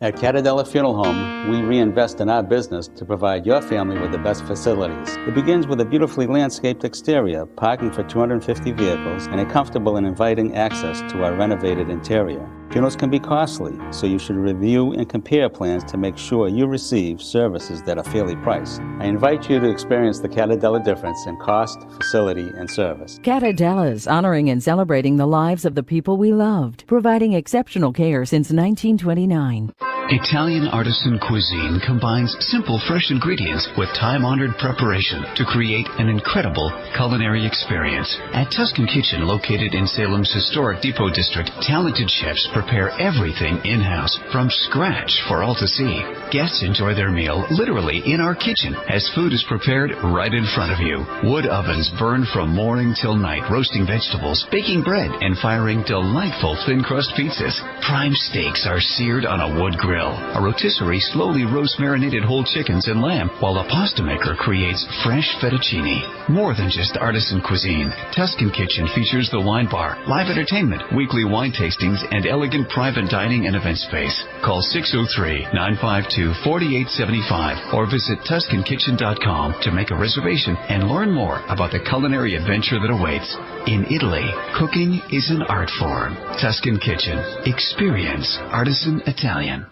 At Catadella Funeral Home, we reinvest in our business to provide your family with the best facilities. It begins with a beautifully landscaped exterior, parking for 250 vehicles, and a comfortable and inviting access to our renovated interior. Funerals can be costly, so you should review and compare plans to make sure you receive services that are fairly priced. I invite you to experience the Catadella difference in cost, facility, and service. Catadella's honoring and celebrating the lives of the people we loved, providing exceptional care since 1929. Italian artisan cuisine combines simple, fresh ingredients with time-honored preparation to create an incredible culinary experience. At Tuscan Kitchen, located in Salem's historic Depot District, talented chefs prepare everything in-house from scratch for all to see. Guests enjoy their meal literally in our kitchen as food is prepared right in front of you. Wood ovens burn from morning till night, roasting vegetables, baking bread, and firing delightful thin-crust pizzas. Prime steaks are seared on a wood grill grill. A rotisserie slowly roasts marinated whole chickens and lamb, while a pasta maker creates fresh fettuccine. More than just artisan cuisine, Tuscan Kitchen features the wine bar, live entertainment, weekly wine tastings, and elegant private dining and event space. Call 603-952-4875 or visit TuscanKitchen.com to make a reservation and learn more about the culinary adventure that awaits. In Italy, cooking is an art form. Tuscan Kitchen. Experience artisan Italian.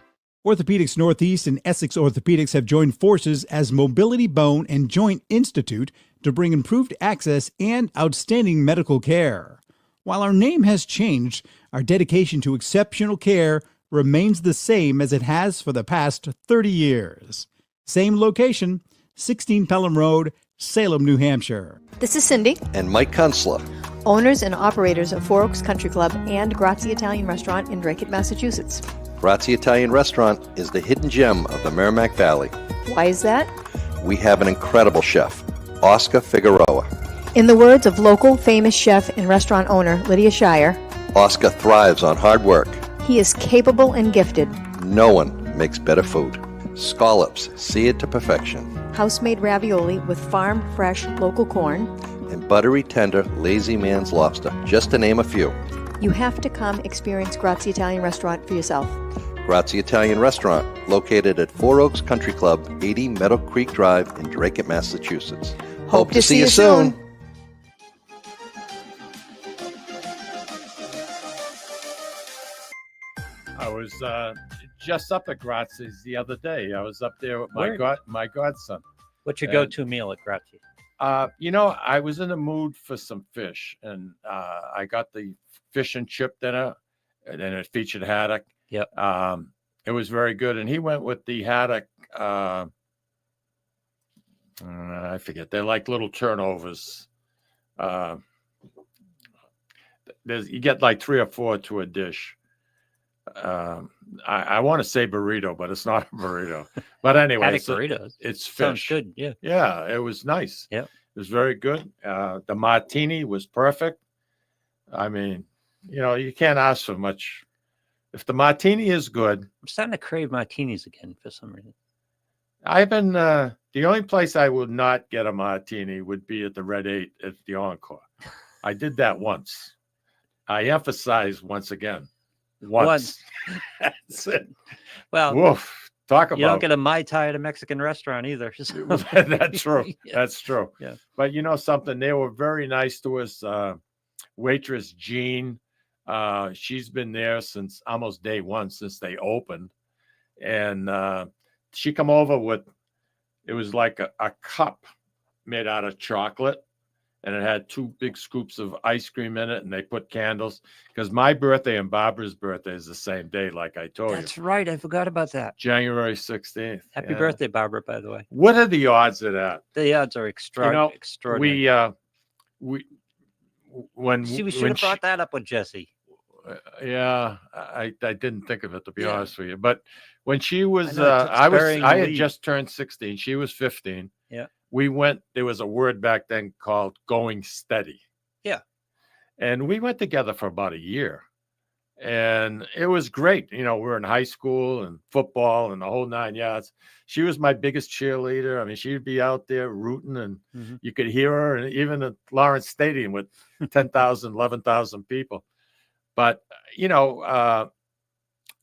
Orthopedics Northeast and Essex Orthopedics have joined forces as Mobility Bone and Joint Institute to bring improved access and outstanding medical care. While our name has changed, our dedication to exceptional care remains the same as it has for the past 30 years. Same location, 16 Pelham Road, Salem, New Hampshire. This is Cindy, And Mike Kunstler. owners and operators of Four Oaks Country Club and Grazie Italian Restaurant in Drake, Massachusetts. Grazie Italian Restaurant is the hidden gem of the Merrimack Valley. Why is that? We have an incredible chef, Oscar Figueroa. In the words of local famous chef and restaurant owner Lydia Shire, Oscar thrives on hard work. he is capable and gifted. No one makes better food. Scallops, seared to perfection. House-made ravioli with farm-fresh local corn. And buttery tender lazy man's lobster, just to name a few. You have to come experience Grazie Italian Restaurant for yourself. Grazie Italian Restaurant, located at Four Oaks Country Club, 80 Meadow Creek Drive in Drake, Massachusetts. Hope to see you soon. I was just up at Grazie's the other day. I was up there with my godson. What's your go-to meal at Grazie? I was in the mood for some fish, and I got the fish and chip dinner, and then it featured haddock. Yep. It was very good, and he went with the haddock. I forget. They're like little turnovers. You get like 3 or 4 to a dish. I want to say burrito, but it's not a burrito. But anyway, burritos. It's fish. Sounds good. Yeah. Yeah, it was nice. Yep. It was very good. The martini was perfect. I mean, you can't ask for much. If the martini is good. I'm starting to crave martinis again for some reason. I've been the only place I would not get a martini would be at the Red 8 at the Encore. I did that once. I emphasize once again. Once. That's it. Well, woof. Talk about. You don't get a Mai Tai at a Mexican restaurant either. That's true. Yeah. That's true. Yeah. But you know something? They were very nice to us. Waitress Jean, she's been there since almost day one, since they opened. And she come over with, it was like a cup made out of chocolate. And it had 2 big scoops of ice cream in it, and they put candles. Because my birthday and Barbara's birthday is the same day, like I told you. That's right. I forgot about that. January 16th. Happy birthday, Barbara, by the way. What are the odds of that? The odds are extraordinary. We should have brought that up with Jesse. Yeah, I didn't think of it, to be honest with you. But when she was, I had just turned 16. She was 15. Yeah. We went, there was a word back then called going steady. Yeah. And we went together for about a year. And it was great. We were in high school and football and the whole 9 yards. She was my biggest cheerleader. I mean, she'd be out there rooting, and you could hear her, and even at Lawrence Stadium with 10,000, 11,000 people. But, to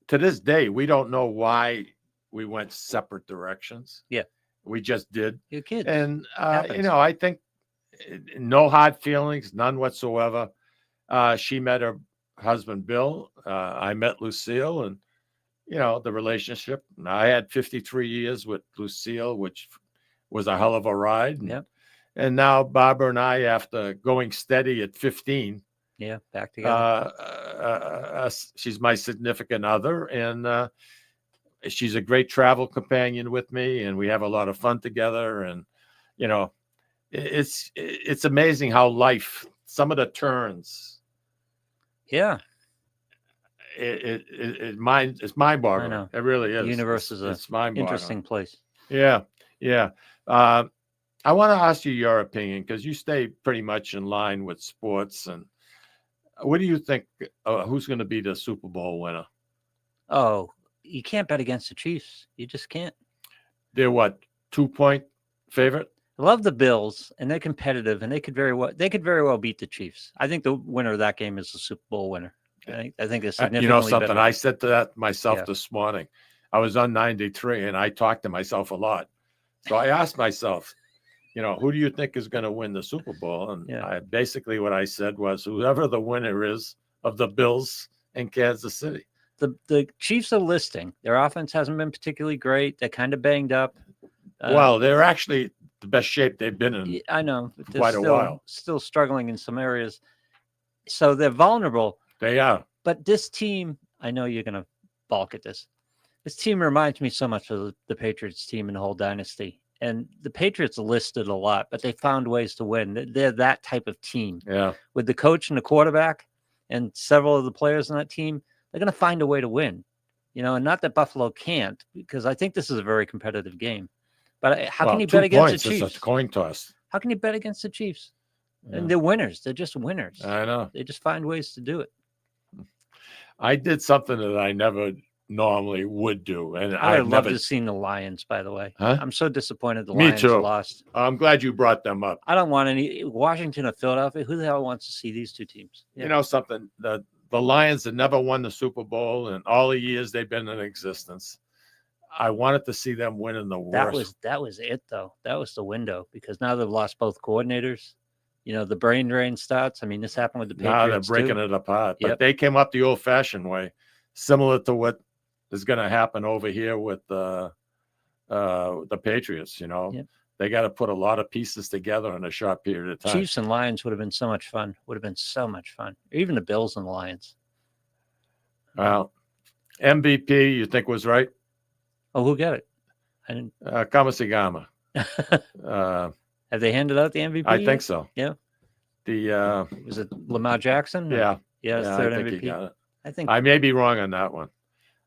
this day, we don't know why we went separate directions. Yeah. We just did. You're kids. And, I think no hard feelings, none whatsoever. She met her husband, Bill. I met Lucille, and, the relationship. I had 53 years with Lucille, which was a hell of a ride. Yeah. And now Barbara and I, after going steady at 15. Yeah, back together. She's my significant other, and she's a great travel companion with me, and we have a lot of fun together. And it's amazing how life, some of the turns. Yeah, it's mind-boggling. It really is. The universe is an interesting place. Yeah, yeah. I want to ask you your opinion, because you stay pretty much in line with sports. And what do you think? Who's going to be the Super Bowl winner? Oh, you can't bet against the Chiefs. You just can't. They're what, 2-point favorite? I love the Bills, and they're competitive, and they could very well beat the Chiefs. I think the winner of that game is the Super Bowl winner. I think it's significantly You know something? better. I said to that myself this morning. I was on 93, and I talked to myself a lot. So I asked myself, who do you think is going to win the Super Bowl? And basically what I said was whoever the winner is of the Bills and Kansas City. The Chiefs are listing. Their offense hasn't been particularly great. They're kind of banged up. Well, they're actually the best shape they've been in. I know, but quite a while. Still struggling in some areas. So they're vulnerable. They are. But this team, I know you're going to balk at this. This team reminds me so much of the Patriots team in the whole dynasty. And the Patriots listed a lot, but they found ways to win. They're that type of team. Yeah. With the coach and the quarterback and several of the players on that team, they're going to find a way to win. And not that Buffalo can't, because I think this is a very competitive game. But how can you bet against the Chiefs? It's a coin toss. How can you bet against the Chiefs? Yeah. And they're winners. They're just winners. I know. They just find ways to do it. I did something that I never normally would do. And I would love to have seen the Lions, by the way. Huh? I'm so disappointed the Me Lions too. lost. I'm glad you brought them up. I don't want any Washington or Philadelphia. Who the hell wants to see these two teams? You know something? The Lions had never won the Super Bowl in all the years they've been in existence. I wanted to see them win in the worst. That was it, though. That was the window, because now they've lost both coordinators. The brain drain starts. I mean, this happened with the Patriots. Now they're breaking it apart. But Yep. they came up the old-fashioned way, similar to what is going to happen over here with the Patriots. Yep. They got to put a lot of pieces together in a short period of time. Chiefs and Lions would have been so much fun. Would have been so much fun. Even the Bills and the Lions. Well, MVP, you think was right? Oh, who got it? I didn't. Kamasigama. Have they handed out the MVP? I yet? think so. Yeah. Was it Lamar Jackson? Yeah. Yeah, I third think MVP. he got it. I think I may be wrong on that one.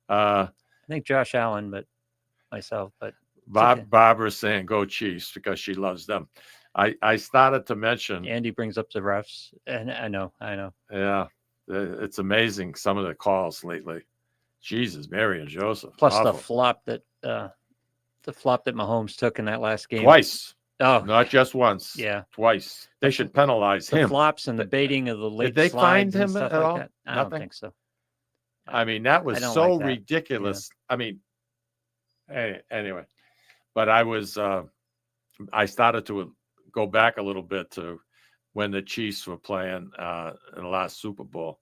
I think Josh Allen, but myself. But okay. Barbara's saying go Chiefs because she loves them. I started to mention. Andy brings up the refs, and I know. Yeah, it's amazing some of the calls lately. Jesus, Mary and Joseph. Plus awful. the flop that Mahomes took in that last game. Twice. Oh, not just once. Yeah, twice. They should penalize him. The flops and the baiting of the late. Did they find him at all? That. I Nothing? don't think so. I mean, that was so ridiculous. Yeah. I mean, anyway, but I started to go back a little bit to when the Chiefs were playing in the last Super Bowl.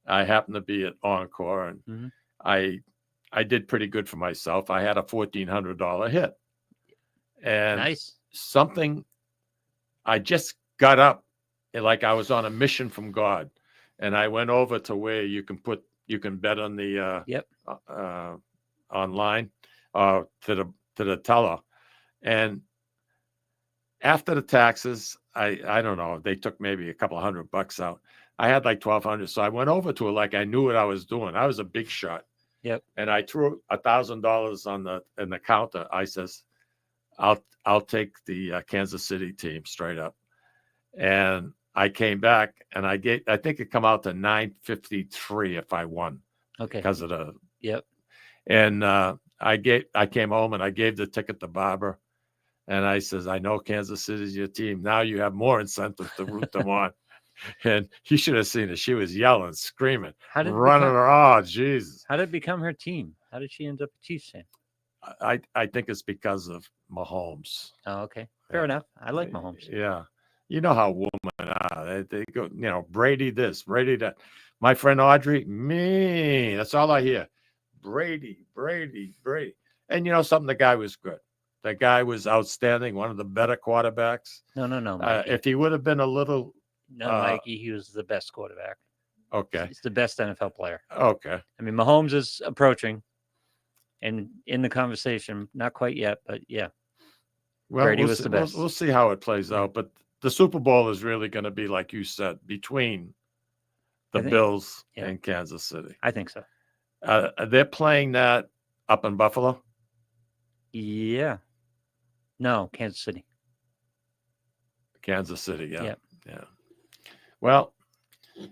I happened to be at Encore, and I did pretty good for myself. I had a $1,400 hit, and nice. Something I just got up like I was on a mission from God, and I went over to where you can bet on the online to the teller, and after the taxes, I don't know, they took maybe a couple of $100 out. I had like $1,200, so I went over to it like I knew what I was doing. I was a big shot. Yep. And I threw $1,000 in the counter. I says, I'll take the Kansas City team straight up. And I came back and I think it come out to $953 if I won. Okay. Because of the. Yep. And I came home and I gave the ticket to Barbara, and I says, I know Kansas City's your team. Now you have more incentive to root them on. And you should have seen it. She was yelling, screaming, running around. Oh, Jesus. How did it become her team? How did she end up a Chiefs fan? I think it's because of Mahomes. Oh, okay. Fair enough. I like Mahomes. Yeah. You know how women are. They go, Brady this, Brady that. My friend Audrey, me. That's all I hear. Brady. And something, the guy was good. The guy was outstanding, one of the better quarterbacks. No. If he would have been a little. No, Mikey, he was the best quarterback. Okay. He's the best NFL player. Okay. I mean, Mahomes is approaching and in the conversation. Not quite yet, but yeah. Well, Brady was the best. We'll see how it plays out. But the Super Bowl is really going to be, like you said, between the Bills and Kansas City. I think so. They're playing that up in Buffalo? Yeah. No, Kansas City. Kansas City, yeah. Yep. Yeah. Well,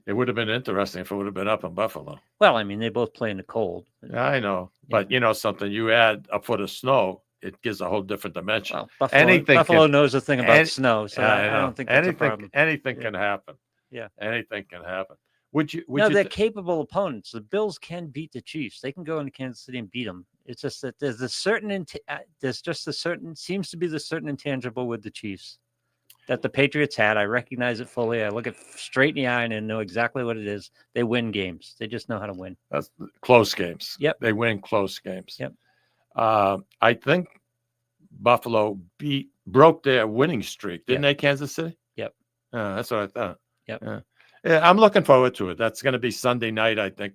It would have been interesting if it would have been up in Buffalo. Well, I mean, they both play in the cold. I know, but you know something. You add a foot of snow, it gives a whole different dimension. Well, Buffalo knows a thing about snow, so I know. don't think that's a problem. Anything can happen. Yeah, anything can happen. Would you? They're capable opponents. The Bills can beat the Chiefs. They can go into Kansas City and beat them. It's just that there's seems to be the certain intangible with the Chiefs that the Patriots had. I recognize it fully. I look it straight in the eye and know exactly what it is. They win games. They just know how to win. That's close games. Yep. They win close games. Yep. I think Buffalo broke their winning streak, didn't they, Kansas City? Yep. That's what I thought. Yep. Yeah, I'm looking forward to it. That's going to be Sunday night, I think.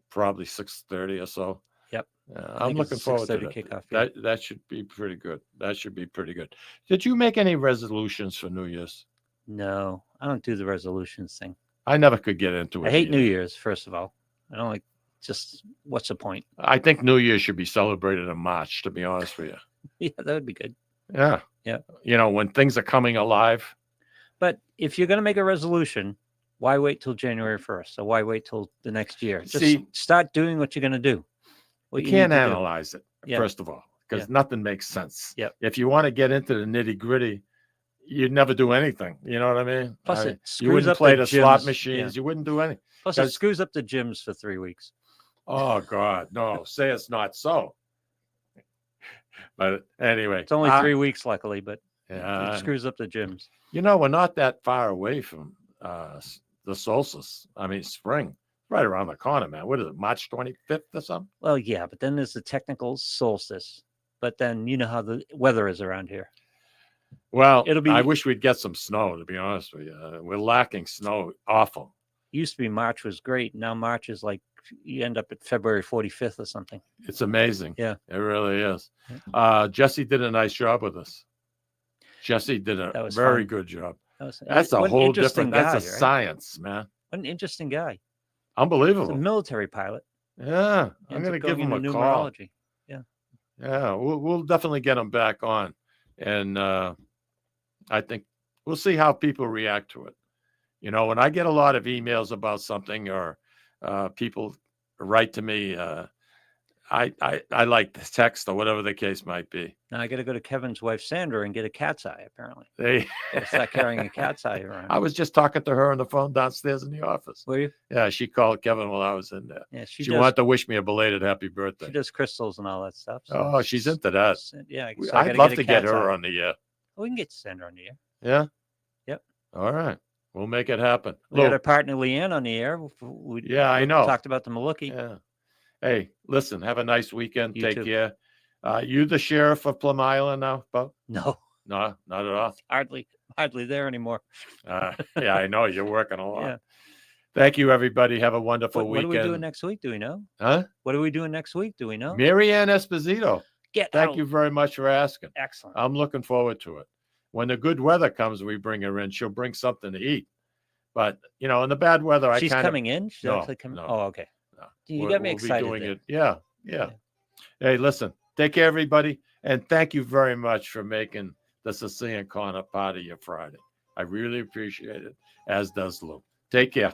Probably 6:30 or so. Yep. I'm looking forward to it. Kickoff, That should be pretty good. Did you make any resolutions for New Year's? No, I don't do the resolutions thing. I never could get into it. I hate New Year's, first of all. I don't like, just what's the point? I think New Year should be celebrated in March, to be honest with you. Yeah, that would be good. Yeah. Yeah. You know, when things are coming alive. But if you're going to make a resolution, why wait till January 1st? Or why wait till the next year? Just start doing what you're going to do. You can't analyze it, first of all, because nothing makes sense. Yep. If you want to get into the nitty gritty, you'd never do anything. You know what I mean? Plus, you wouldn't play the slot machines. You wouldn't do anything. Plus, it screws up the gyms for 3 weeks. Oh, God. No, say it's not so. But anyway. It's only 3 weeks, luckily, but it screws up the gyms. You know, we're not that far away from the solstice. I mean, spring. Right around the corner, man. What is it, March 25th or something? Well, yeah, but then there's the technical solstice. But then you know how the weather is around here. Well, I wish we'd get some snow, to be honest with you. We're lacking snow. Awful. Used to be March was great. Now March is like you end up at February 45th or something. It's amazing. Yeah. It really is. Jesse did a nice job with us. Jesse did a very good job. That's a whole different, that's a science, man. What an interesting guy. Unbelievable. He's a military pilot. Yeah. I'm going to give him a call. Numerology. Yeah. Yeah. We'll definitely get him back on. And I think we'll see how people react to it. You know, when I get a lot of emails about something or people write to me, I like the text or whatever the case might be. Now I got to go to Kevin's wife, Sandra, and get a cat's eye, apparently. They start carrying a cat's eye around. I was just talking to her on the phone downstairs in the office. Were you? Yeah, she called Kevin while I was in there. Yeah, she wanted to wish me a belated happy birthday. She does crystals and all that stuff. So oh, she's into that. Yeah. So I'd love to get her on the air. Oh, we can get Sandra on the air. Yeah? Yep. All right. We'll make it happen. We got our partner Leanne on the air. I know. Talked about the Maluki. Yeah. Hey, listen, have a nice weekend. You Take too. care. You the sheriff of Plum Island now, Bo? No, not at all. Hardly there anymore. Yeah, I know you're working a lot. Yeah. Thank you, everybody. Have a wonderful weekend. What are we doing next week? Do we know? Huh? What are we doing next week? Do we know? Marianne Esposito. Thank you very much for asking. Excellent. I'm looking forward to it. When the good weather comes, we bring her in. She'll bring something to eat. But in the bad weather, she's coming in. She's actually coming. No. Oh, okay. No. You got me excited. We'll be doing it. Yeah. Hey, listen. Take care, everybody, and thank you very much for making the Sicilian Corner part of your Friday. I really appreciate it, as does Lou. Take care.